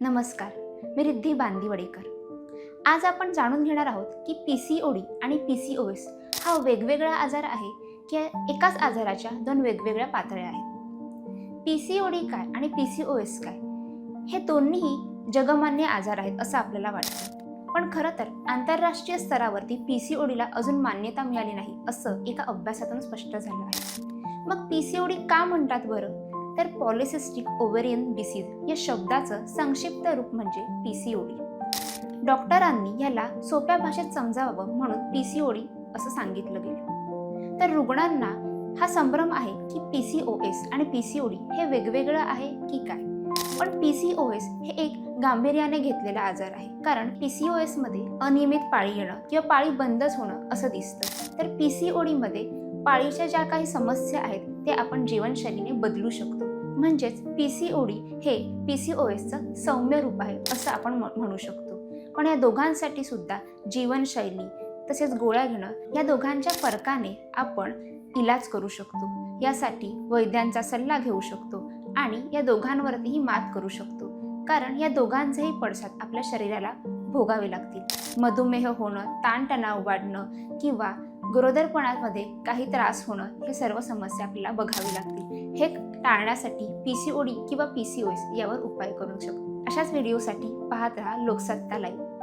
नमस्कार, मी रिद्धी बांदिवडेकर। आज आपण जाणून घेणार आहोत की पीसीओडी आणि पीसीओएस हा वेगवेगळा आजार आहे की एकाच आजाराच्या दोन वेगवेगळ्या पातळ्या आहेत। पीसीओडी काय आणि पीसीओएस काय हे दोन्ही जगमान्य आजार आहेत असं आपल्याला वाटतं, पण खरं तर आंतरराष्ट्रीय स्तरावरती पीसीओडीला अजून मान्यता मिळाली नाही असं एका अभ्यासातून स्पष्ट झालं आहे। मग पीसीओडी का म्हणतात बरं? तर पॉलिसिस्टिक ओव्हेरियन डिसीज या शब्दाचं संक्षिप्त रूप म्हणजे पीसीओडी। डॉक्टरांनी याला सोप्या भाषेत समजावं म्हणून पीसीओडी असं सांगितलं गेलं। तर रुग्णांना हा संभ्रम आहे की पीसीओएस आणि पीसीओडी हे वेगवेगळं आहे की काय? पण पीसीओएस हे एक गांभीर्याने घेतलेला आजार आहे, कारण पीसीओएस मध्ये अनियमित पाळी येणं किंवा पाळी बंदच होणं असं दिसतं, तर पीसीओडी मध्ये पाळीच्या ज्या काही समस्या आहेत ते आपण जीवनशैलीने बदलू शकतो। म्हणजेच पीसीओडी हे पीसीओएसचं सौम्य रूप आहे असं आपण म्हणू शकतो। पण या दोघांसाठी सुद्धा जीवनशैली तसेच गोळ्या घेणं या दोघांच्या फरकाने आपण इलाज करू शकतो। यासाठी वैद्यांचा सल्ला घेऊ शकतो आणि या दोघांवरतीही मात करू शकतो, कारण या दोघांचेही पडसाद आपल्या शरीराला भोगावे लागतील। मधुमेह होणं, ताणतणाव वाढणं किंवा गरोदरपणामध्ये काही त्रास होणं हे सर्व समस्या आपल्याला बघावी लागतील। हे टाळण्यासाठी पीसीओडी किंवा पीसीओएस यावर उपाय करू शकतो। अशाच व्हिडिओसाठी पाहत राहा लोकसत्ता लाईव्ह।